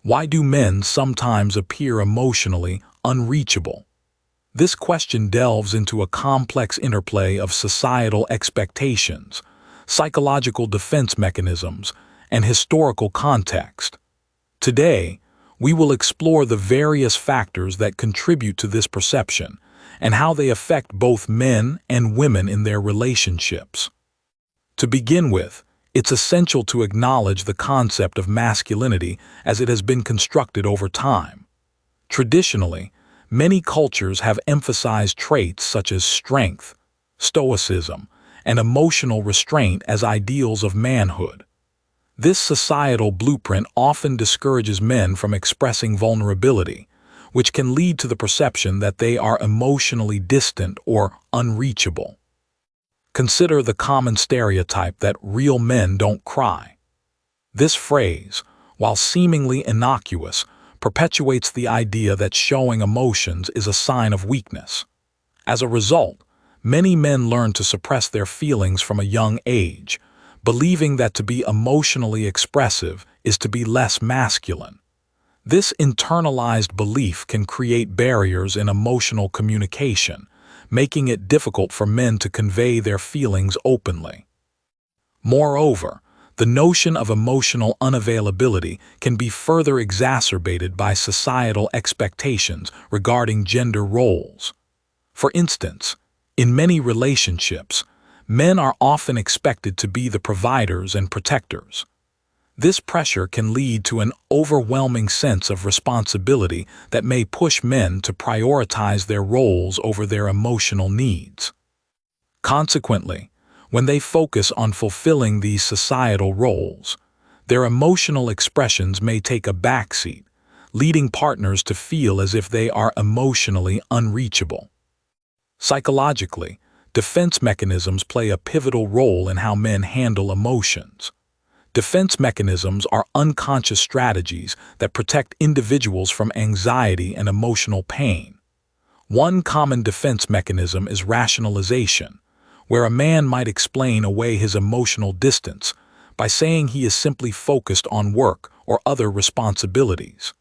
Why do men sometimes appear emotionally unreachable? This question delves into a complex interplay of societal expectations, psychological defense mechanisms, and historical context. Today, we will explore the various factors that contribute to this perception and how they affect both men and women in their relationships. To begin with, it's essential to acknowledge the concept of masculinity as it has been constructed over time. Traditionally, many cultures have emphasized traits such as strength, stoicism, and emotional restraint as ideals of manhood. This societal blueprint often discourages men from expressing vulnerability, which can lead to the perception that they are emotionally distant or unreachable. Consider the common stereotype that real men don't cry. This phrase, while seemingly innocuous, perpetuates the idea that showing emotions is a sign of weakness. As a result, many men learn to suppress their feelings from a young age, believing that to be emotionally expressive is to be less masculine. This internalized belief can create barriers in emotional communication, making it difficult for men to convey their feelings openly. Moreover, the notion of emotional unavailability can be further exacerbated by societal expectations regarding gender roles. For instance, in many relationships, men are often expected to be the providers and protectors. This pressure can lead to an overwhelming sense of responsibility that may push men to prioritize their roles over their emotional needs. Consequently, when they focus on fulfilling these societal roles, their emotional expressions may take a backseat, leading partners to feel as if they are emotionally unreachable. Psychologically, defense mechanisms play a pivotal role in how men handle emotions. Defense mechanisms are unconscious strategies that protect individuals from anxiety and emotional pain. One common defense mechanism is rationalization, where a man might explain away his emotional distance by saying he is simply focused on work or other responsibilities.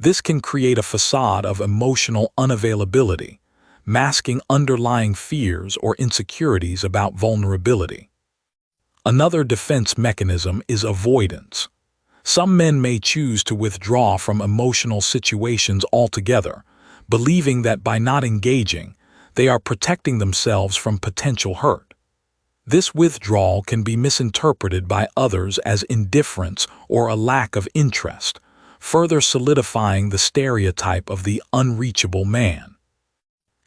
This can create a façade of emotional unavailability, masking underlying fears or insecurities about vulnerability. Another defense mechanism is avoidance. Some men may choose to withdraw from emotional situations altogether, believing that by not engaging, they are protecting themselves from potential hurt. This withdrawal can be misinterpreted by others as indifference or a lack of interest, further solidifying the stereotype of the unreachable man.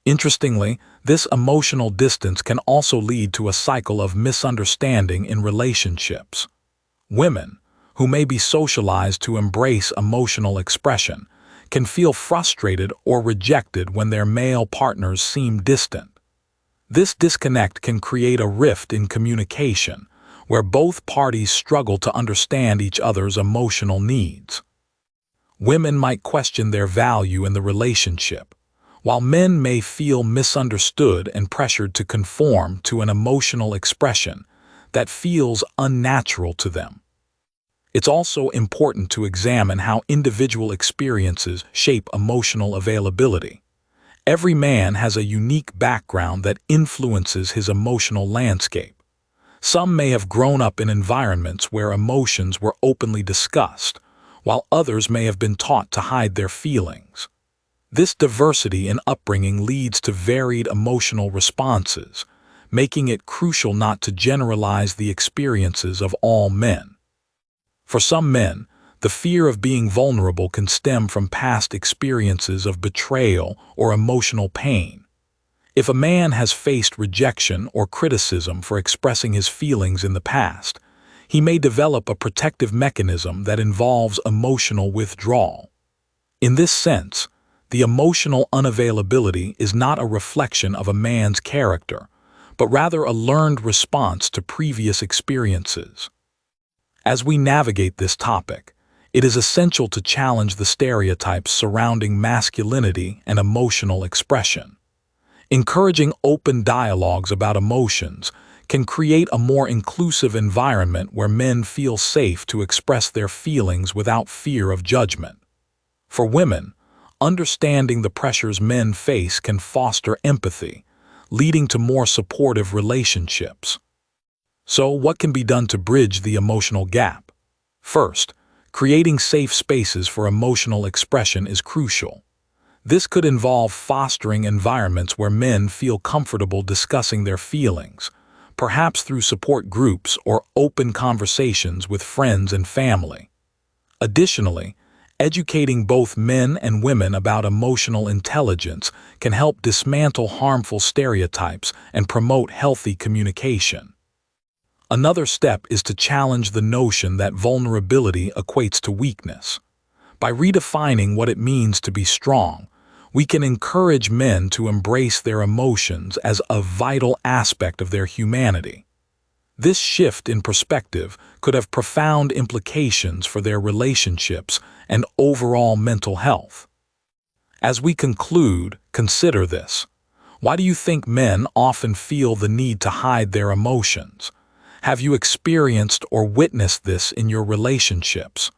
Interestingly, this emotional distance can also lead to a cycle of misunderstanding in relationships. Women, who may be socialized to embrace emotional expression, can feel frustrated or rejected when their male partners seem distant. This disconnect can create a rift in communication, where both parties struggle to understand each other's emotional needs. Women might question their value in the relationship, while men may feel misunderstood and pressured to conform to an emotional expression that feels unnatural to them. It's also important to examine how individual experiences shape emotional availability. Every man has a unique background that influences his emotional landscape. Some may have grown up in environments where emotions were openly discussed, while others may have been taught to hide their feelings. This diversity in upbringing leads to varied emotional responses, making it crucial not to generalize the experiences of all men. For some men, the fear of being vulnerable can stem from past experiences of betrayal or emotional pain. If a man has faced rejection or criticism for expressing his feelings in the past, he may develop a protective mechanism that involves emotional withdrawal. In this sense, the emotional unavailability is not a reflection of a man's character, but rather a learned response to previous experiences. As we navigate this topic, it is essential to challenge the stereotypes surrounding masculinity and emotional expression. Encouraging open dialogues about emotions can create a more inclusive environment where men feel safe to express their feelings without fear of judgment. For women, understanding the pressures men face can foster empathy, leading to more supportive relationships. So, what can be done to bridge the emotional gap? First, creating safe spaces for emotional expression is crucial. This could involve fostering environments where men feel comfortable discussing their feelings, perhaps through support groups or open conversations with friends and family. Additionally, educating both men and women about emotional intelligence can help dismantle harmful stereotypes and promote healthy communication. Another step is to challenge the notion that vulnerability equates to weakness. By redefining what it means to be strong, we can encourage men to embrace their emotions as a vital aspect of their humanity. This shift in perspective could have profound implications for their relationships and overall mental health. As we conclude, consider this. Why do you think men often feel the need to hide their emotions? Have you experienced or witnessed this in your relationships?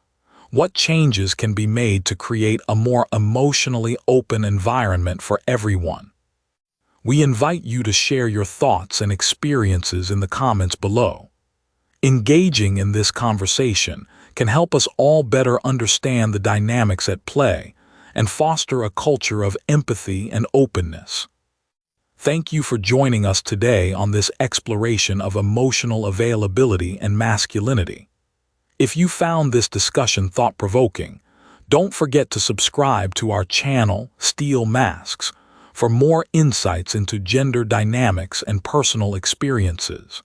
What changes can be made to create a more emotionally open environment for everyone? We invite you to share your thoughts and experiences in the comments below. Engaging in this conversation can help us all better understand the dynamics at play and foster a culture of empathy and openness. Thank you for joining us today on this exploration of emotional availability and masculinity. If you found this discussion thought-provoking, don't forget to subscribe to our channel, Steel Masks, for more insights into gender dynamics and personal experiences.